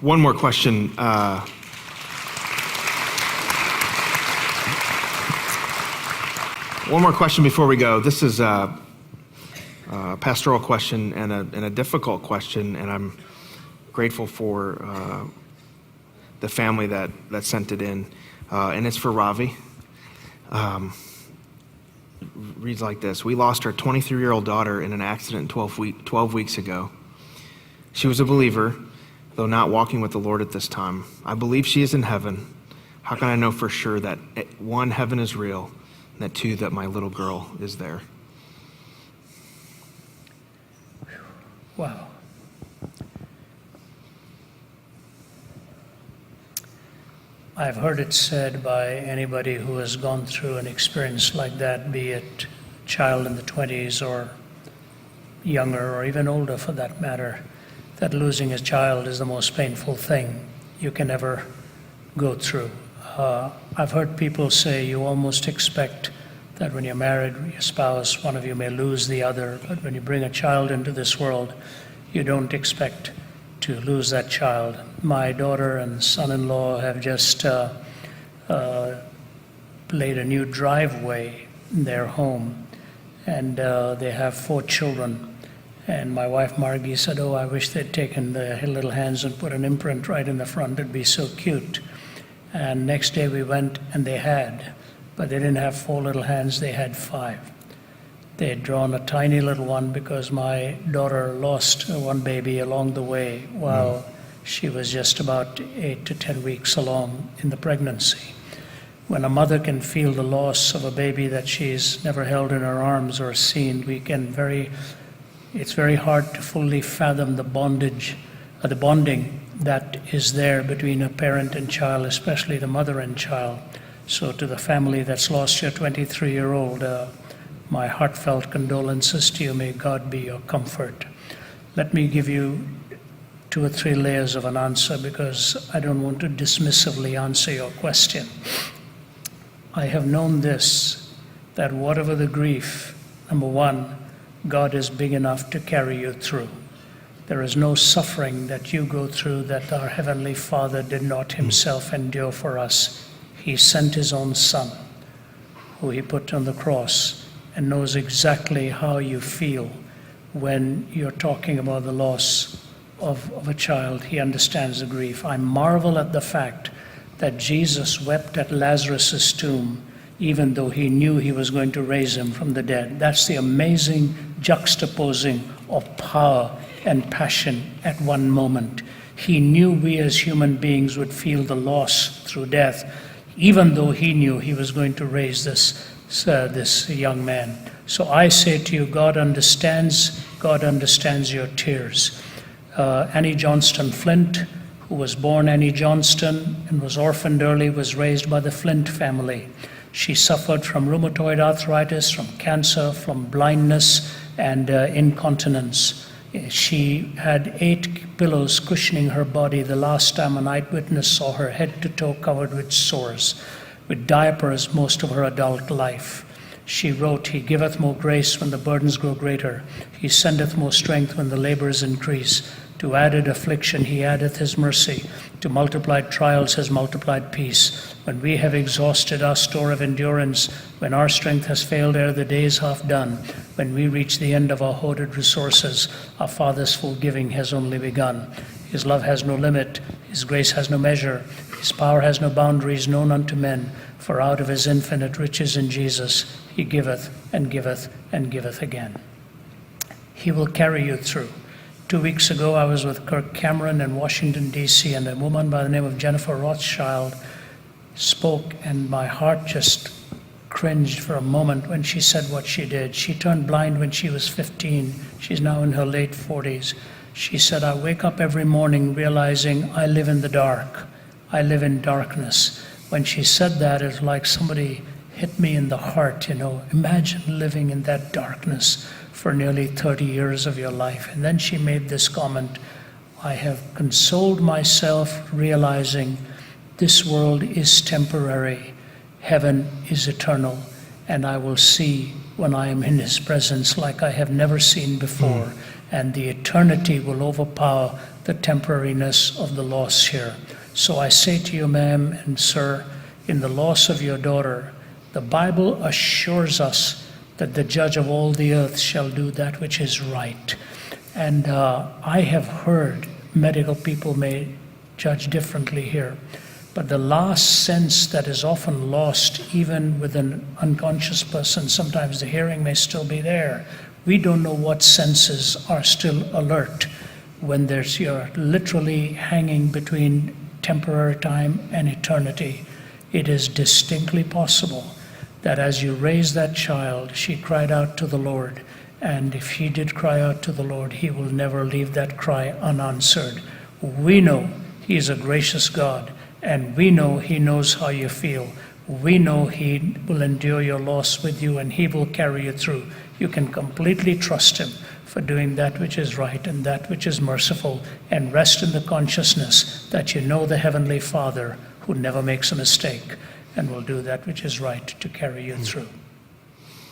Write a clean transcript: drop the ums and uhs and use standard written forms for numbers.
One more question. One more question before we go. This is a pastoral question and a difficult question, and I'm grateful for the family that sent it in. And it's for Ravi. Reads like this. We lost our 23-year-old daughter in an accident 12 weeks ago. She was a believer, though not walking with the Lord at this time. I believe she is in heaven. How can I know for sure that, one, heaven is real, and that, two, that my little girl is there? Wow. I've heard it said by anybody who has gone through an experience like that, be it a child in the 20s or younger or even older for that matter, that losing a child is the most painful thing you can ever go through. I've heard people say you almost expect that when you're married, your spouse, one of you may lose the other, but when you bring a child into this world, you don't expect to lose that child. My daughter and son-in-law have just laid a new driveway in their home, and they have 4 children. And my wife Margie said, "Oh, I wish they'd taken their little hands and put an imprint right in the front. It'd be so cute." And next day we went, and they had, but they didn't have 4 little hands, they had 5. They had drawn a tiny little one because my daughter lost one baby along the way while she was just about 8 to 10 weeks along in the pregnancy. When a mother can feel the loss of a baby that she's never held in her arms or seen, it's very hard to fully fathom the bonding that is there between a parent and child, especially the mother and child. So to the family that's lost your 23-year-old, my heartfelt condolences to you. May God be your comfort. Let me give you 2 or 3 layers of an answer because I don't want to dismissively answer your question. I have known this, that whatever the grief, number one, God is big enough to carry you through. There is no suffering that you go through that our Heavenly Father did not himself endure for us. He sent his own Son, who he put on the cross, and knows exactly how you feel when you're talking about the loss of a child. He understands the grief. I marvel at the fact that Jesus wept at Lazarus' tomb, even though he knew he was going to raise him from the dead. That's the amazing juxtaposing of power and passion at one moment. He knew we as human beings would feel the loss through death, even though he knew he was going to raise this young man. So I say to you, God understands your tears. Annie Johnston Flint, who was born Annie Johnston and was orphaned early, was raised by the Flint family. She suffered from rheumatoid arthritis, from cancer, from blindness, and incontinence. She had 8 pillows cushioning her body the last time an eyewitness saw her head to toe covered with sores, with diapers most of her adult life. She wrote, "He giveth more grace when the burdens grow greater. He sendeth more strength when the labors increase. To added affliction he addeth his mercy. To multiplied trials his multiplied peace. When we have exhausted our store of endurance, when our strength has failed ere the day is half done, when we reach the end of our hoarded resources, our Father's full giving has only begun. His love has no limit, his grace has no measure, his power has no boundaries known unto men, for out of his infinite riches in Jesus he giveth and giveth and giveth again." He will carry you through. 2 weeks ago, I was with Kirk Cameron in Washington, D.C., and a woman by the name of Jennifer Rothschild spoke, and my heart just cringed for a moment when she said what she did. She turned blind when she was 15. She's now in her late 40s. She said, "I wake up every morning realizing I live in the dark. I live in darkness." When she said that, it's like somebody hit me in the heart, Imagine living in that darkness for nearly 30 years of your life. And then she made this comment, "I have consoled myself realizing this world is temporary, heaven is eternal, and I will see when I am in his presence like I have never seen before, and the eternity will overpower the temporariness of the loss here. So I say to you, ma'am and sir, in the loss of your daughter, the Bible assures us that the judge of all the earth shall do that which is right. And I have heard medical people may judge differently here, but the last sense that is often lost, even with an unconscious person, sometimes the hearing may still be there. We don't know what senses are still alert when you're literally hanging between temporary time and eternity. It is distinctly possible that as you raise that child, she cried out to the Lord. And if he did cry out to the Lord, he will never leave that cry unanswered. We know he is a gracious God, and we know he knows how you feel. We know he will endure your loss with you, and he will carry you through. You can completely trust him for doing that which is right and that which is merciful, and rest in the consciousness that you know the Heavenly Father who never makes a mistake and will do that which is right to carry you through.